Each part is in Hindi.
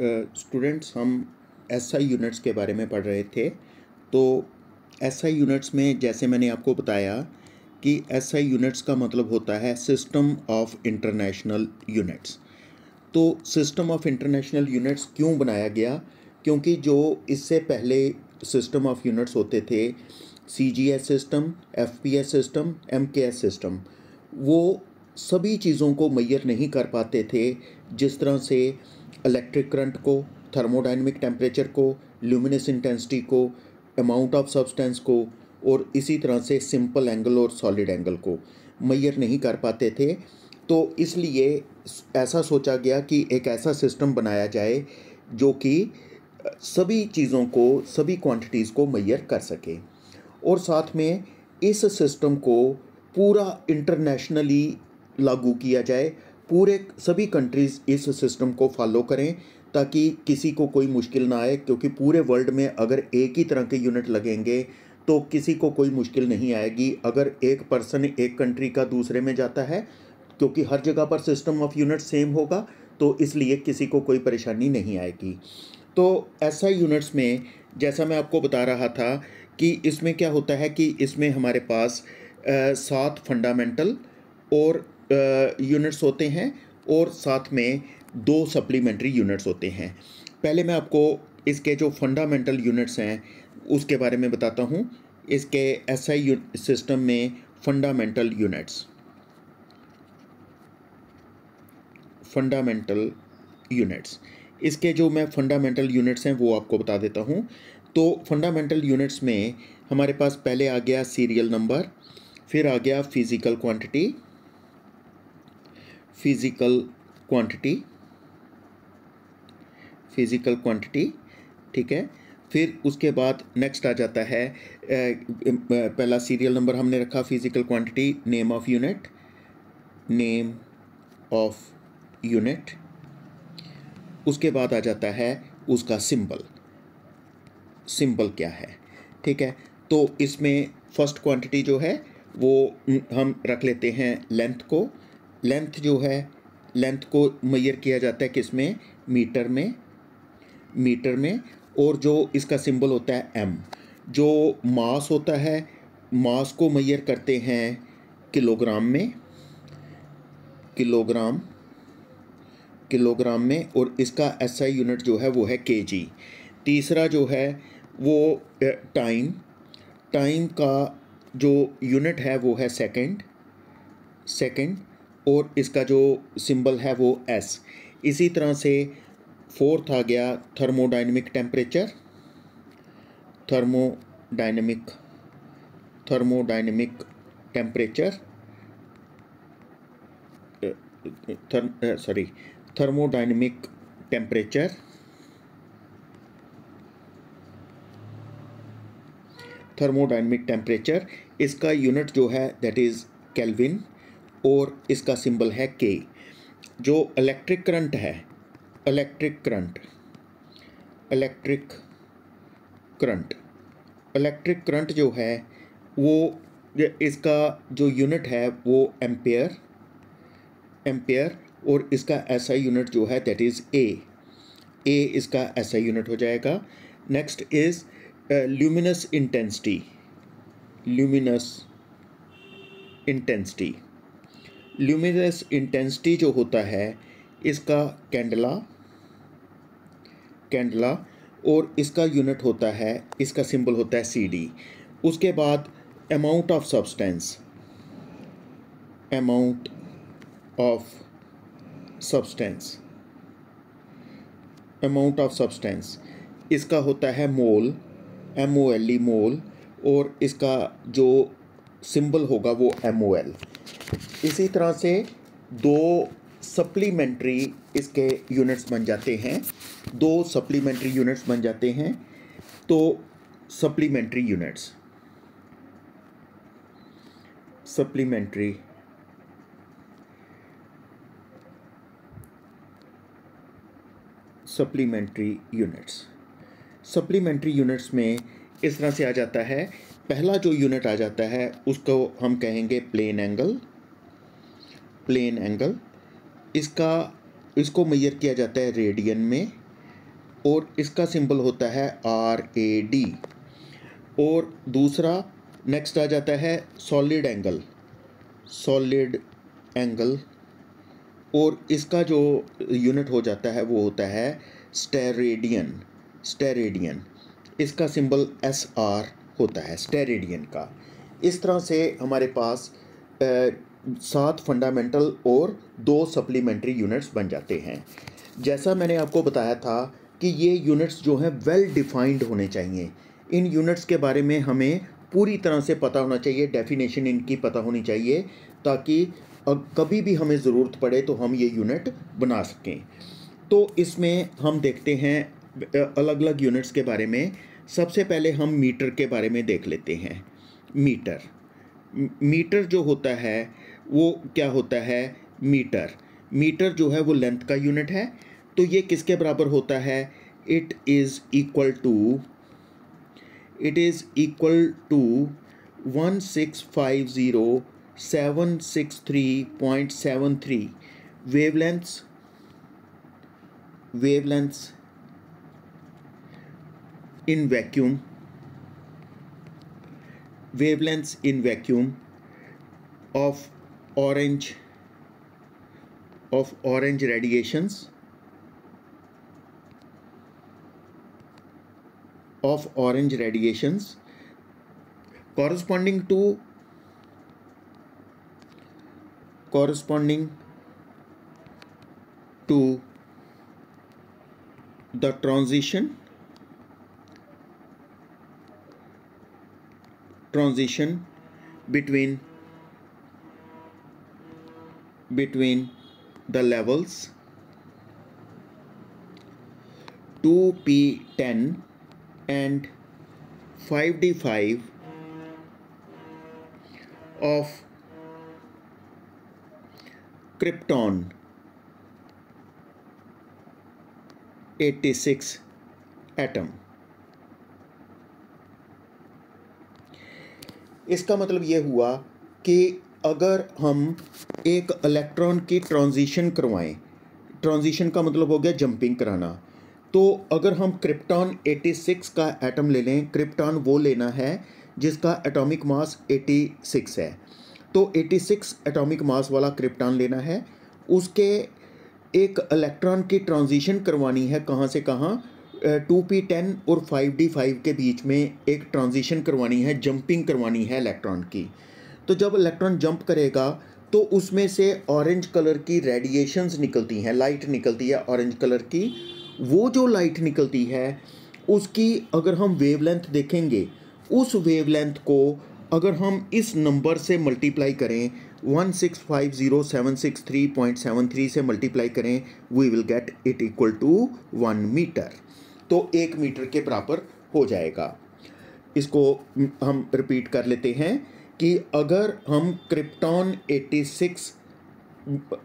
स्टूडेंट्स हम एसआई यूनिट्स के बारे में पढ़ रहे थे। तो एसआई यूनिट्स में जैसे मैंने आपको बताया कि एसआई यूनिट्स का मतलब होता है सिस्टम ऑफ इंटरनेशनल यूनिट्स। तो सिस्टम ऑफ इंटरनेशनल यूनिट्स क्यों बनाया गया? क्योंकि जो इससे पहले सिस्टम ऑफ यूनिट्स होते थे, CGS system, FPS system, MKS system, वो सभी चीज़ों को मेजर नहीं कर पाते थे। जिस तरह से इलेक्ट्रिक करंट को, थर्मोडायनेमिक टेम्परेचर को, ल्यूमिनस इंटेंसिटी को, अमाउंट ऑफ सब्सटेंस को, और इसी तरह से सिंपल एंगल और सॉलिड एंगल को मेजर नहीं कर पाते थे। तो इसलिए ऐसा सोचा गया कि एक ऐसा सिस्टम बनाया जाए जो कि सभी चीज़ों को, सभी क्वांटिटीज़ को मेजर कर सके, और साथ में इस सिस्टम को पूरा इंटरनेशनली लागू किया जाए। पूरे सभी कंट्रीज़ इस सिस्टम को फॉलो करें ताकि किसी को कोई मुश्किल ना आए, क्योंकि पूरे वर्ल्ड में अगर एक ही तरह के यूनिट लगेंगे तो किसी को कोई मुश्किल नहीं आएगी। अगर एक पर्सन एक कंट्री का दूसरे में जाता है, क्योंकि हर जगह पर सिस्टम ऑफ यूनिट सेम होगा, तो इसलिए किसी को कोई परेशानी नहीं आएगी। तो एसआई यूनिट्स में जैसा मैं आपको बता रहा था कि इसमें क्या होता है कि इसमें हमारे पास 7 फंडामेंटल और यूनिट्स होते हैं, और साथ में 2 सप्लीमेंट्री यूनिट्स होते हैं। पहले मैं आपको इसके जो फंडामेंटल यूनिट्स हैं उसके बारे में बताता हूँ। इसके एसआई सिस्टम में फंडामेंटल यूनिट्स, इसके जो मैं फंडामेंटल यूनिट्स हैं वो आपको बता देता हूँ। तो फंडामेंटल यूनिट्स में हमारे पास पहले आ गया सीरियल नंबर, फिर आ गया फिज़िकल क्वांटिटी, ठीक है। फिर उसके बाद नेक्स्ट आ जाता है, पहला सीरियल नंबर हमने रखा physical quantity, name of unit. उसके बाद आ जाता है उसका सिंबल क्या है, ठीक है। तो इसमें फर्स्ट क्वांटिटी जो है वो हम रख लेते हैं लेंथ को। लेंथ को मेजर किया जाता है किसमें? मीटर में। और जो इसका सिंबल होता है एम। जो मास होता है, मास को मेजर करते हैं किलोग्राम में, और इसका एसआई यूनिट जो है वो है केजी। तीसरा जो है वो टाइम का जो यूनिट है वो है सेकंड, और इसका जो सिंबल है वो एस। इसी तरह से फोर्थ आ गया थर्मोडायनेमिक टेम्परेचर, थर्मोडायनेमिक टेम्परेचर, इसका यूनिट जो है दैट इज़ केल्विन, और इसका सिंबल है के। जो इलेक्ट्रिक करंट जो है वो, इसका जो यूनिट है वो एम्पेयर, और इसका एसआई यूनिट जो है दैट इज़ ए इसका एसआई यूनिट हो जाएगा। नेक्स्ट इज़ ल्यूमिनस इंटेंसिटी जो होता है इसका कैंडला, और इसका यूनिट होता है, इसका सिंबल होता है सीडी। उसके बाद अमाउंट ऑफ सब्सटेंस, इसका होता है मोल, MOLE मोल, और इसका जो सिंबल होगा वो MOL। इसी तरह से 2 सप्लीमेंट्री इसके यूनिट्स बन जाते हैं, तो सप्लीमेंट्री यूनिट्स में इस तरह से आ जाता है। पहला जो यूनिट आ जाता है उसको हम कहेंगे प्लेन एंगल। इसको मेजर किया जाता है रेडियन में, और इसका सिंबल होता है RAD। और दूसरा नेक्स्ट आ जाता है सॉलिड एंगल, सॉलिड एंगल, और इसका जो यूनिट हो जाता है वो होता है स्टेरेडियन, स्टेरेडियन। इसका सिंबल SR होता है स्टेरेडियन का। इस तरह से हमारे पास 7 फंडामेंटल और 2 सप्लीमेंट्री यूनिट्स बन जाते हैं। जैसा मैंने आपको बताया था कि ये यूनिट्स जो हैं वेल डिफाइंड होने चाहिए। इन यूनिट्स के बारे में हमें पूरी तरह से पता होना चाहिए, डेफिनेशन इनकी पता होनी चाहिए, ताकि कभी भी हमें ज़रूरत पड़े तो हम ये यूनिट बना सकें। तो इसमें हम देखते हैं अलग अलग यूनिट्स के बारे में। सबसे पहले हम मीटर के बारे में देख लेते हैं। मीटर, मीटर जो होता है वो क्या होता है? मीटर, मीटर जो है वो लेंथ का यूनिट है। तो ये किसके बराबर होता है? It is equal to 1650763.73 wavelengths in vacuum of orange radiations corresponding to the transition between the levels 2p10 and 5d5 of krypton 86 atom. इसका मतलब ये हुआ कि अगर हम एक इलेक्ट्रॉन की ट्रांजिशन करवाएं, ट्रांजिशन का मतलब हो गया जंपिंग कराना, तो अगर हम क्रिप्टॉन 86 का एटम ले लें, क्रिप्टॉन वो लेना है जिसका एटॉमिक मास 86 है, तो 86 एटॉमिक मास वाला क्रिप्टॉन लेना है, उसके एक इलेक्ट्रॉन की ट्रांजिशन करवानी है कहाँ से कहाँ? 2p10 और 5d5 के बीच में एक ट्रांजिशन करवानी है, जंपिंग करवानी है इलेक्ट्रॉन की। तो जब इलेक्ट्रॉन जंप करेगा तो उसमें से ऑरेंज कलर की रेडिएशंस निकलती हैं, लाइट निकलती है ऑरेंज कलर की। वो जो लाइट निकलती है उसकी अगर हम वेवलेंथ देखेंगे, उस वेवलेंथ को अगर हम इस नंबर से मल्टीप्लाई करें, 1650763.73 से मल्टीप्लाई करें, we will get it equal to 1 metre. तो 1 मीटर के बराबर हो जाएगा। इसको हम रिपीट कर लेते हैं कि अगर हम क्रिप्टॉन 86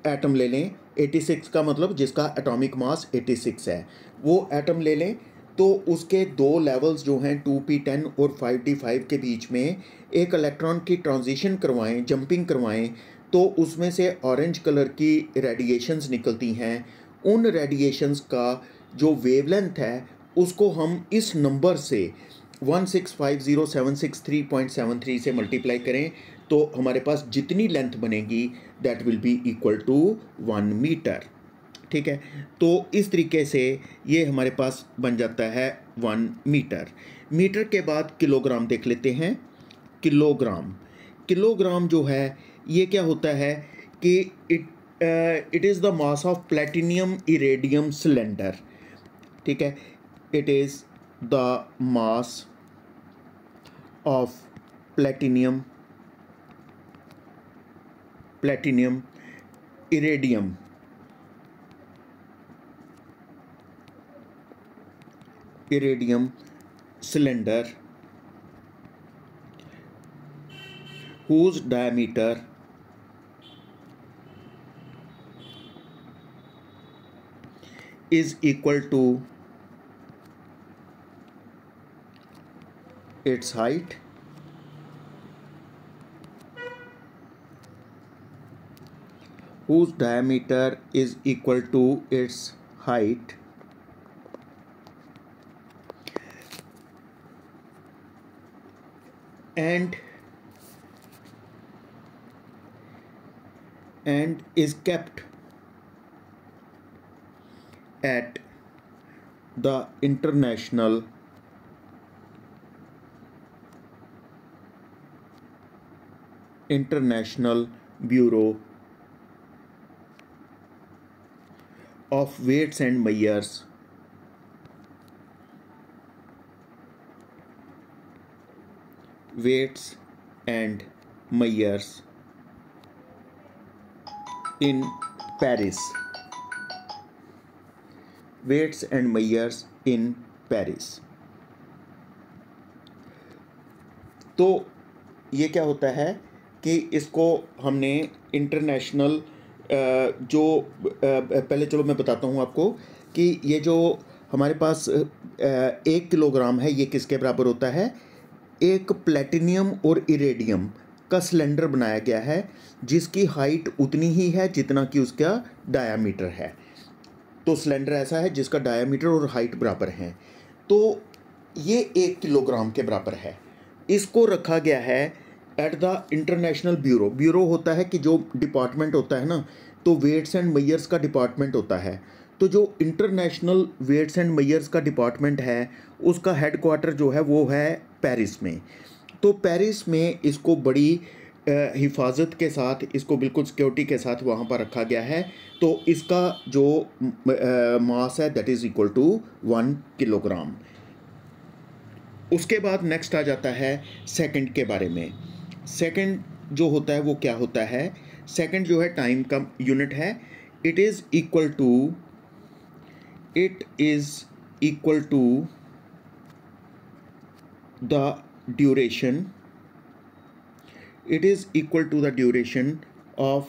एटम ले लें, 86 का मतलब जिसका एटॉमिक मास 86 है, वो एटम ले लें, तो उसके 2 लेवल्स जो हैं 2p10 और 5d5 के बीच में एक इलेक्ट्रॉन की ट्रांजिशन करवाएं, जंपिंग करवाएं, तो उसमें से ऑरेंज कलर की रेडिएशंस निकलती हैं। उन रेडिएशंस का जो वेवलेंथ है उसको हम इस नंबर से 1650763.73 से मल्टीप्लाई करें, तो हमारे पास जितनी लेंथ बनेगी that will be equal to 1 metre. ठीक है, तो इस तरीके से ये हमारे पास बन जाता है 1 मीटर। मीटर के बाद किलोग्राम देख लेते हैं। किलोग्राम, किलोग्राम जो है ये क्या होता है कि it is the mass of platinum iridium cylinder. ठीक है, it is the mass of platinum iridium cylinder whose diameter is equal to its height whose diameter is equal to its height and is kept at the International Bureau of Weights and Measures in Paris. Weights and Measures in Paris. तो ये क्या होता है कि इसको हमने इंटरनेशनल जो पहले चलो मैं बताता हूँ आपको कि ये जो हमारे पास 1 किलोग्राम है, ये किसके बराबर होता है? एक प्लेटिनियम और इरेडियम का सिलेंडर बनाया गया है जिसकी हाइट उतनी ही है जितना कि उसका डायामीटर है। तो सिलेंडर ऐसा है जिसका डायामीटर और हाइट बराबर हैं, तो ये 1 किलोग्राम के बराबर है। इसको रखा गया है एट द इंटरनेशनल ब्यूरो होता है कि जो डिपार्टमेंट होता है ना, तो वेट्स एंड मेजर्स का डिपार्टमेंट होता है। तो जो इंटरनेशनल वेट्स एंड मेजर्स का डिपार्टमेंट है उसका हेडक्वार्टर जो है वो है पेरिस में। तो पेरिस में इसको बड़ी हिफाजत के साथ, इसको बिल्कुल सिक्योरिटी के साथ वहाँ पर रखा गया है। तो इसका जो मास है that is equal to 1 kilogram. उसके बाद नेक्स्ट आ जाता है सेकंड के बारे में। सेकंड जो होता है वो क्या होता है? सेकंड जो है टाइम का यूनिट है। It is equal to the duration of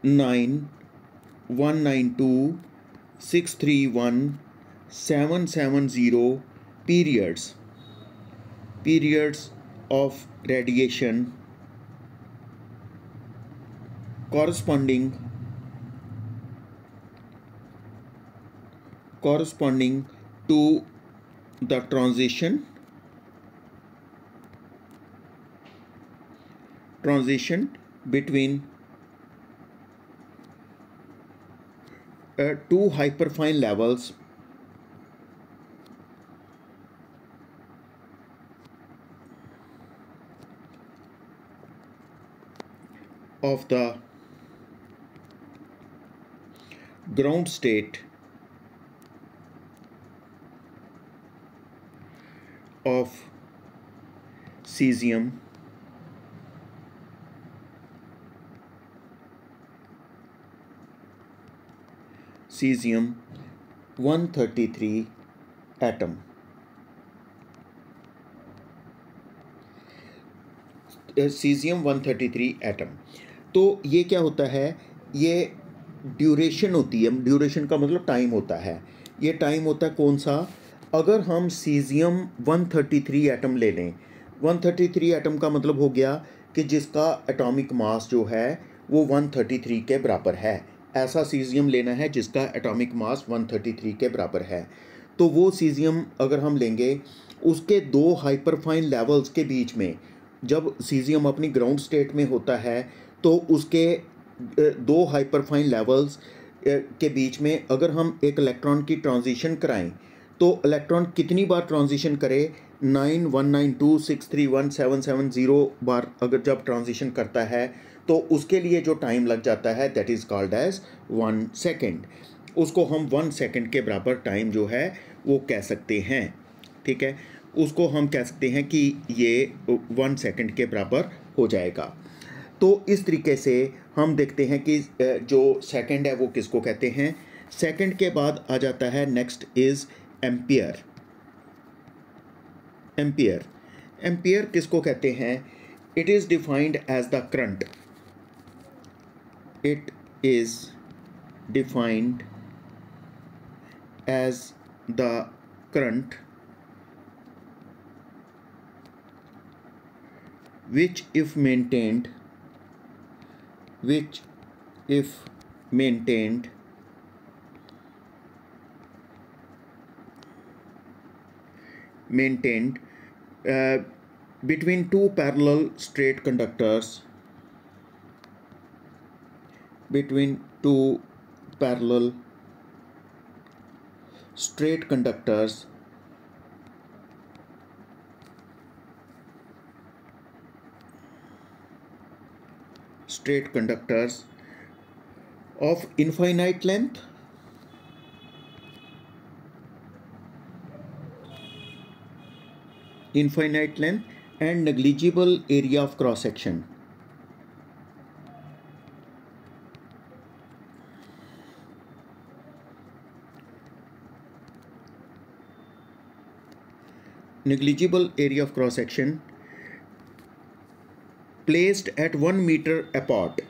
9,192,631,770 periods of radiation corresponding to the transition between two hyperfine levels of the ground state of cesium 133 atom. Caesium 133 atom. तो ये क्या होता है? ये ड्यूरेशन होती है। ड्यूरेशन का मतलब टाइम होता है। ये टाइम होता है कौन सा? अगर हम सीजियम 133 एटम ले लें, 133 एटम का मतलब हो गया कि जिसका एटॉमिक मास जो है वो 133 के बराबर है। ऐसा सीजियम लेना है जिसका एटॉमिक मास 133 के बराबर है। तो वो सीजियम अगर हम लेंगे, उसके 2 हाइपरफाइन लेवल्स के बीच में, जब सीजियम अपनी ग्राउंड स्टेट में होता है तो उसके 2 हाइपरफाइन लेवल्स के बीच में अगर हम एक इलेक्ट्रॉन की ट्रांजिशन कराएं तो इलेक्ट्रॉन कितनी बार ट्रांजिशन करे? 9,192,631,770 बार अगर जब ट्रांजिशन करता है तो उसके लिए जो टाइम लग जाता है that is called as 1 second. उसको हम 1 सेकेंड के बराबर टाइम जो है वो कह सकते हैं। ठीक है, उसको हम कह सकते हैं कि ये 1 सेकेंड के बराबर हो जाएगा। तो इस तरीके से हम देखते हैं कि जो सेकेंड है वो किसको कहते हैं। सेकेंड के बाद आ जाता है नेक्स्ट इज़ एम्पियर। एम्पियर किसको कहते हैं? It is defined as the current. It is defined as the current which if maintained between two parallel straight conductors, between two parallel straight conductors of infinite length and negligible area of cross section. Negligible area of cross section placed at 1 meter apart.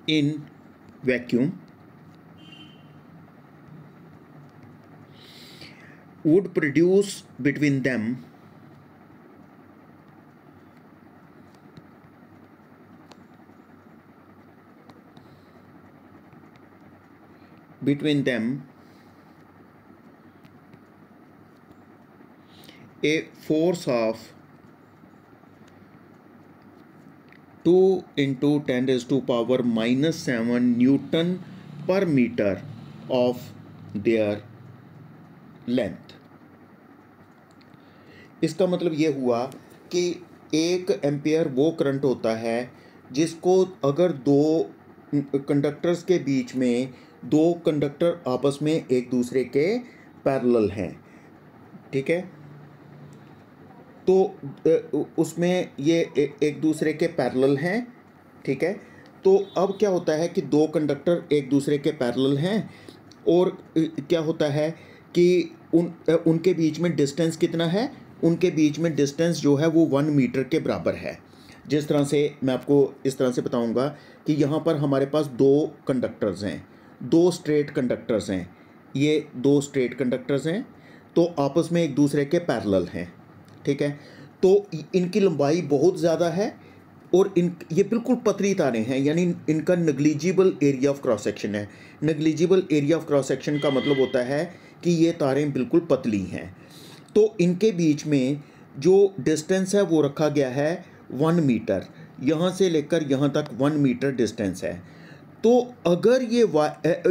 In vacuum would produce between them a force of 2 into 10 raised to power -7 Newton per meter of their length. इसका मतलब ये हुआ कि 1 एम्पियर वो करंट होता है जिसको अगर दो कंडक्टर्स के बीच में दो कंडक्टर आपस में एक दूसरे के पैरेलल हैं, ठीक है, तो उसमें ये एक दूसरे के पैरेलल हैं, ठीक है। तो अब क्या होता है कि दो कंडक्टर एक दूसरे के पैरेलल हैं और क्या होता है कि उनके बीच में डिस्टेंस कितना है, उनके बीच में डिस्टेंस जो है वो 1 मीटर के बराबर है। जिस तरह से मैं आपको इस तरह से बताऊंगा कि यहाँ पर हमारे पास दो कंडक्टर्स हैं, दो स्ट्रेट कंडक्टर्स हैं, ये दो स्ट्रेट कंडक्टर्स हैं, तो आपस में एक दूसरे के पैरेलल हैं, ठीक है। तो इनकी लंबाई बहुत ज़्यादा है और ये बिल्कुल पतली तारें हैं, यानी इनका negligible area of cross section है। Negligible area of cross section का मतलब होता है कि ये तारें बिल्कुल पतली हैं। तो इनके बीच में जो डिस्टेंस है वो रखा गया है 1 मीटर, यहाँ से लेकर यहाँ तक 1 मीटर डिस्टेंस है। तो अगर ये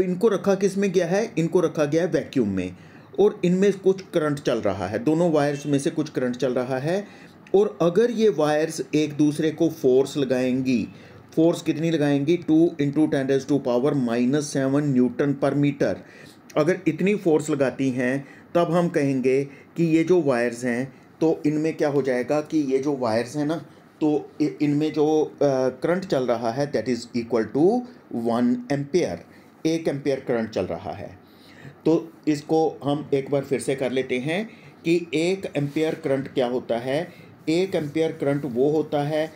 इनको रखा किस में गया है, इनको रखा गया है वैक्यूम में, और इनमें कुछ करंट चल रहा है, दोनों वायर्स में से कुछ करंट चल रहा है। और अगर ये वायर्स एक दूसरे को फोर्स लगाएंगी, फोर्स कितनी लगाएंगी, 2 into 10 raise to power -7 newton per metre, अगर इतनी फोर्स लगाती हैं तब हम कहेंगे कि ये जो वायर्स हैं, तो इनमें क्या हो जाएगा कि ये जो वायर्स हैं ना, तो इनमें जो करंट चल रहा है that is equal to 1 ampere, 1 ampere current चल रहा है। तो इसको हम एक बार फिर से कर लेते हैं कि 1 एम्पेयर करंट क्या होता है। 1 एम्पेयर करंट वो होता है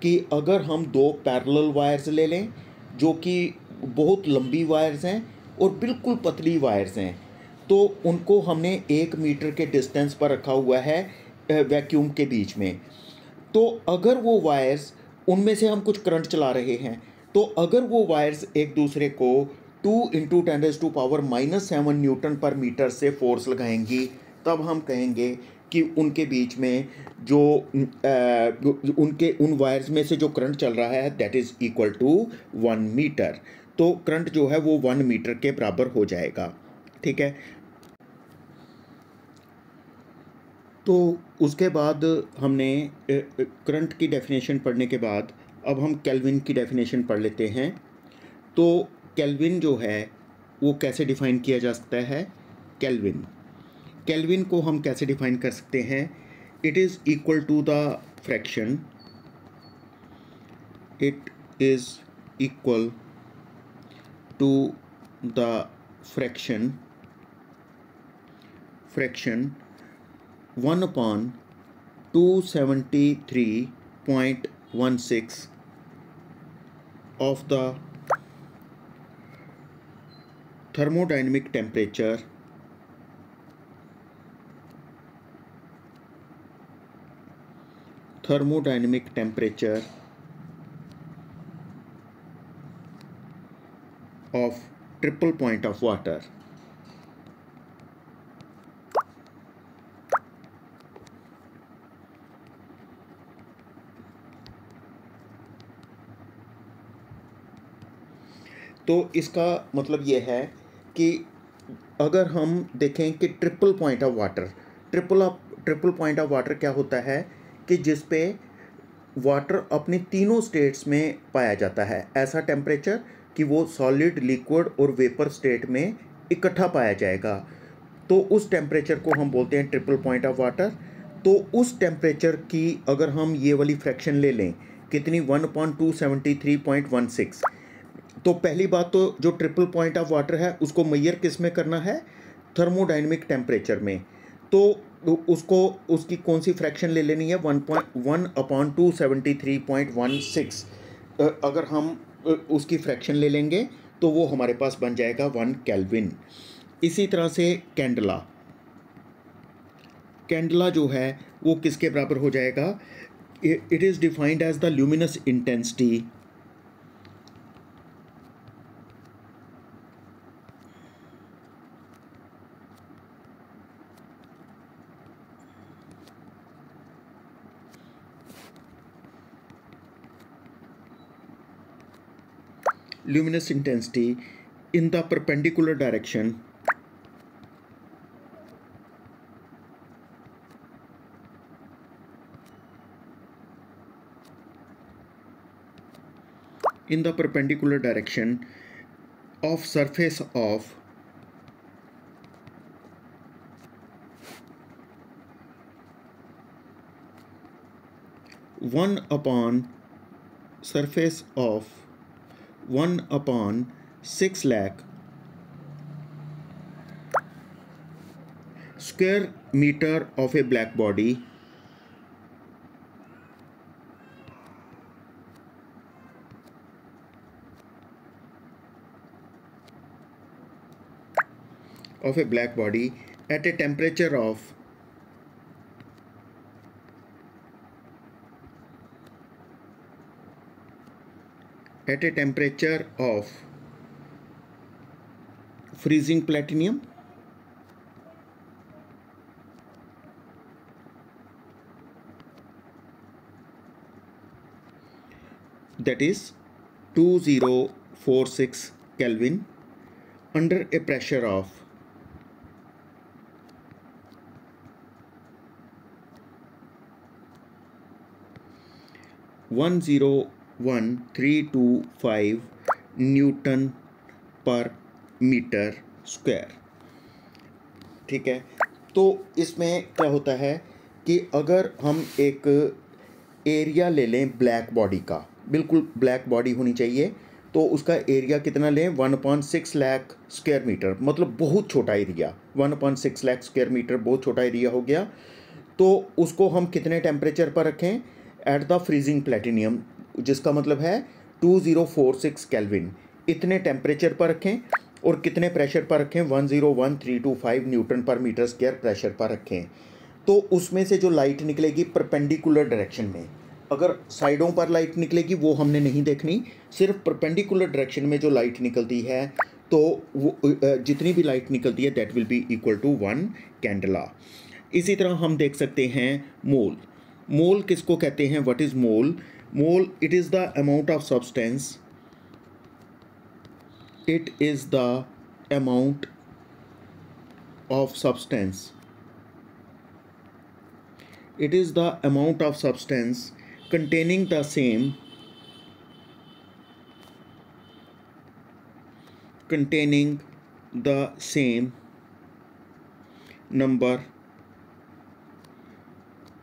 कि अगर हम दो पैरेलल वायर्स ले लें जो कि बहुत लंबी वायर्स हैं और बिल्कुल पतली वायर्स हैं, तो उनको हमने 1 मीटर के डिस्टेंस पर रखा हुआ है वैक्यूम के बीच में। तो अगर वो वायर्स, उनमें से हम कुछ करंट चला रहे हैं, तो अगर वो वायर्स एक दूसरे को 2 into 10 raise to power -7 newton per metre से फोर्स लगाएंगी, तब हम कहेंगे कि उनके बीच में जो उन वायर्स में से जो करंट चल रहा है that is equal to 1 metre. तो करंट जो है वो 1 मीटर के बराबर हो जाएगा, ठीक है। तो उसके बाद हमने करंट की डेफिनेशन पढ़ने के बाद अब हम केल्विन की डेफिनेशन पढ़ लेते हैं। तो केल्विन जो है वो कैसे डिफ़ाइन किया जा सकता है। केल्विन को हम कैसे डिफ़ाइन कर सकते हैं। It is equal to the fraction, it is equal to the fraction 1/273.16 of the thermodynamic temperature of triple point of water. तो इसका मतलब ये है कि अगर हम देखें कि triple point of water, triple point of water क्या होता है कि जिस पे वाटर अपने तीनों स्टेट्स में पाया जाता है, ऐसा टेम्परेचर कि वो सॉलिड, लिक्विड और वेपर स्टेट में इकट्ठा पाया जाएगा, तो उस टेम्परेचर को हम बोलते हैं ट्रिपल पॉइंट ऑफ वाटर। तो उस टेम्परेचर की अगर हम ये वाली फ्रैक्शन ले लें, कितनी, 1/273.16, तो पहली बात तो जो ट्रिपल पॉइंट ऑफ वाटर है उसको मेजर किस में करना है, थर्मोडाइनमिक टेम्परेचर में। तो उसको उसकी कौन सी फ्रैक्शन ले लेनी है, 1/273.16। अगर हम उसकी फ्रैक्शन ले लेंगे तो वो हमारे पास बन जाएगा 1 केल्विन। इसी तरह से कैंडला जो है वो किसके बराबर हो जाएगा, it is defined as the luminous intensity in the perpendicular direction of surface of one upon 6 lakh square meter of a black body at a temperature of freezing platinum, that is 2046 Kelvin, under a pressure of 101,325 Newton per metre square. ठीक है, तो इसमें क्या होता है कि अगर हम एक एरिया ले लें ब्लैक बॉडी का, बिल्कुल ब्लैक बॉडी होनी चाहिए, तो उसका एरिया कितना लें, 1/6 लाख स्क्वायर मीटर, मतलब बहुत छोटा एरिया, 1/6 लाख स्क्वायर मीटर बहुत छोटा एरिया हो गया। तो उसको हम कितने टेम्परेचर पर रखें, एट द फ्रीजिंग प्लेटिनियम, जिसका मतलब है 2046 केल्विन, इतने टेम्परेचर पर रखें और कितने प्रेशर पर रखें, 101,325 Newton per metre square pressure पर रखें। तो उसमें से जो लाइट निकलेगी परपेंडिकुलर डायरेक्शन में, अगर साइडों पर लाइट निकलेगी वो हमने नहीं देखनी, सिर्फ परपेंडिकुलर डायरेक्शन में जो लाइट निकलती है, तो वो जितनी भी लाइट निकलती है that will be equal to 1 candela. इसी तरह हम देख सकते हैं मोल किसको कहते हैं, what is mole, it is the amount of substance, it is the amount of substance containing the same number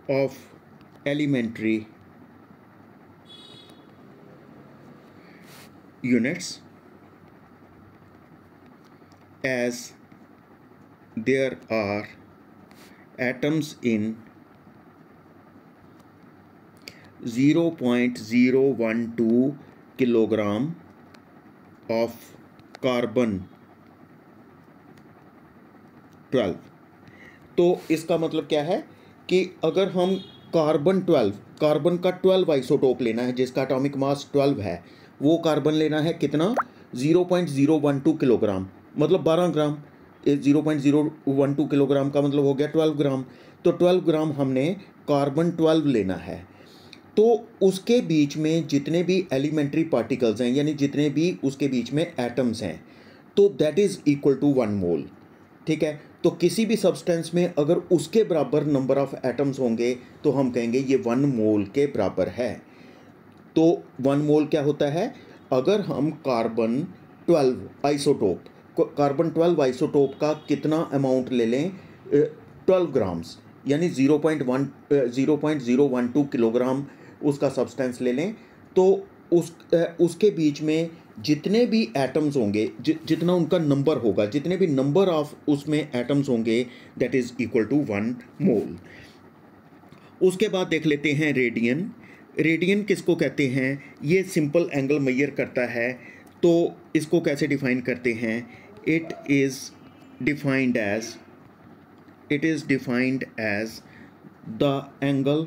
of elementary units as there are atoms in 0.012 kilogram of carbon 12। तो इसका मतलब क्या है कि अगर हम कार्बन का 12 आइसोटोप लेना है जिसका एटॉमिक मास 12 है, वो कार्बन लेना है कितना, 0.012 किलोग्राम, मतलब 12 ग्राम। 0.012 किलोग्राम का मतलब हो गया 12 ग्राम। तो 12 ग्राम हमने कार्बन 12 लेना है। तो उसके बीच में जितने भी एलिमेंट्री पार्टिकल्स हैं, यानी जितने भी उसके बीच में एटम्स हैं, तो दैट इज़ इक्वल टू 1 मोल। ठीक है, तो किसी भी सब्सटेंस में अगर उसके बराबर नंबर ऑफ एटम्स होंगे तो हम कहेंगे ये 1 मोल के बराबर है। तो 1 मोल क्या होता है, अगर हम कार्बन 12 आइसोटोप का कितना अमाउंट ले लें, 12 ग्राम्स, यानी 0.012 किलोग्राम उसका सब्सटेंस ले लें, तो उसके बीच में जितने भी एटम्स होंगे, जितना उनका नंबर होगा, जितने भी नंबर ऑफ उसमें एटम्स होंगे, दैट इज़ इक्वल टू 1 मोल। उसके बाद देख लेते हैं रेडियन। रेडियन किसको कहते हैं, ये सिंपल एंगल मेजर करता है। तो इसको कैसे डिफाइन करते हैं, it is defined as the angle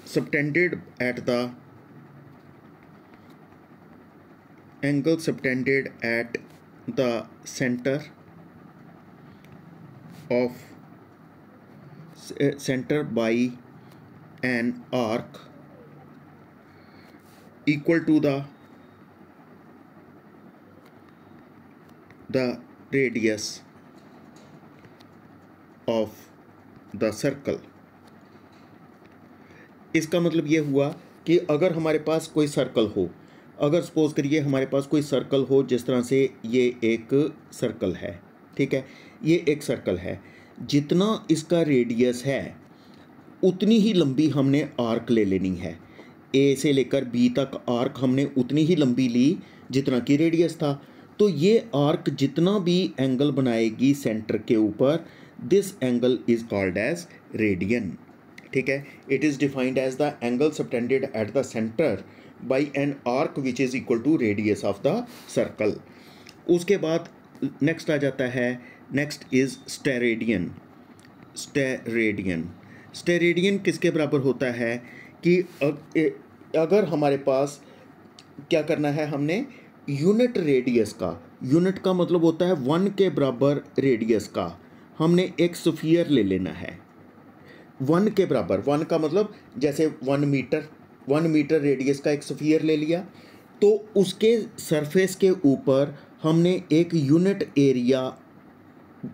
subtended at the center by an arc equal to the radius of the circle। इसका मतलब ये हुआ कि अगर हमारे पास कोई सर्कल हो, अगर सपोज करिए हमारे पास कोई सर्कल हो, जिस तरह से ये एक सर्कल है, ठीक है, ये एक सर्कल है, जितना इसका रेडियस है उतनी ही लंबी हमने आर्क ले लेनी है। ए से लेकर बी तक आर्क हमने उतनी ही लंबी ली जितना कि रेडियस था। तो ये आर्क जितना भी एंगल बनाएगी सेंटर के ऊपर, this angle is called as radian. ठीक है, it is defined as the angle subtended at the centre by an arc which is equal to radius of the circle. उसके बाद नेक्स्ट आ जाता है, नेक्स्ट इज़ स्टेरेडियन। स्टेरेडियन किसके बराबर होता है कि अगर हमारे पास क्या करना है, हमने यूनिट रेडियस का, यूनिट का मतलब होता है 1 के बराबर रेडियस का, हमने एक स्फीयर ले लेना है 1 के बराबर। 1 का मतलब जैसे 1 मीटर रेडियस का एक स्फीयर ले लिया, तो उसके सरफेस के ऊपर हमने एक यूनिट एरिया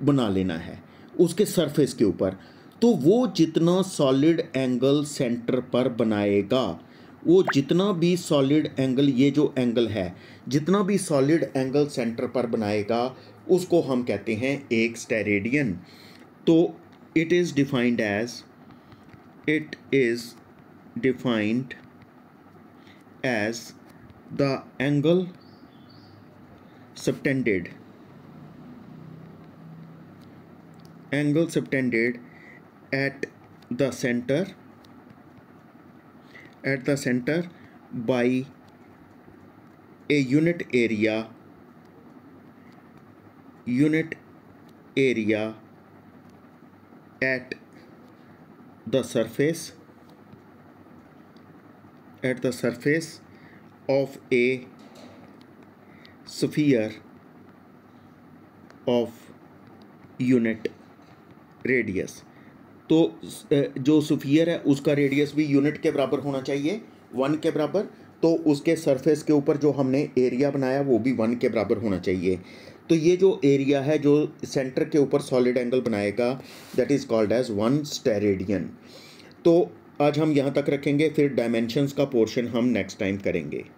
बना लेना है उसके सरफेस के ऊपर। तो वो जितना सॉलिड एंगल सेंटर पर बनाएगा, वो जितना भी सॉलिड एंगल, ये जो एंगल है, जितना भी सॉलिड एंगल सेंटर पर बनाएगा उसको हम कहते हैं एक स्टेरेडियन। तो it is defined as the angle subtended at the center by a unit area at the surface of a sphere of unit radius. तो जो स्फीयर है उसका रेडियस भी यूनिट के बराबर होना चाहिए, 1 के बराबर। तो उसके सरफेस के ऊपर जो हमने एरिया बनाया वो भी 1 के बराबर होना चाहिए। तो ये जो एरिया है जो सेंटर के ऊपर सॉलिड एंगल बनाएगा, that is called as 1 steradian. तो आज हम यहाँ तक रखेंगे, फिर डायमेंशंस का पोर्शन हम नेक्स्ट टाइम करेंगे।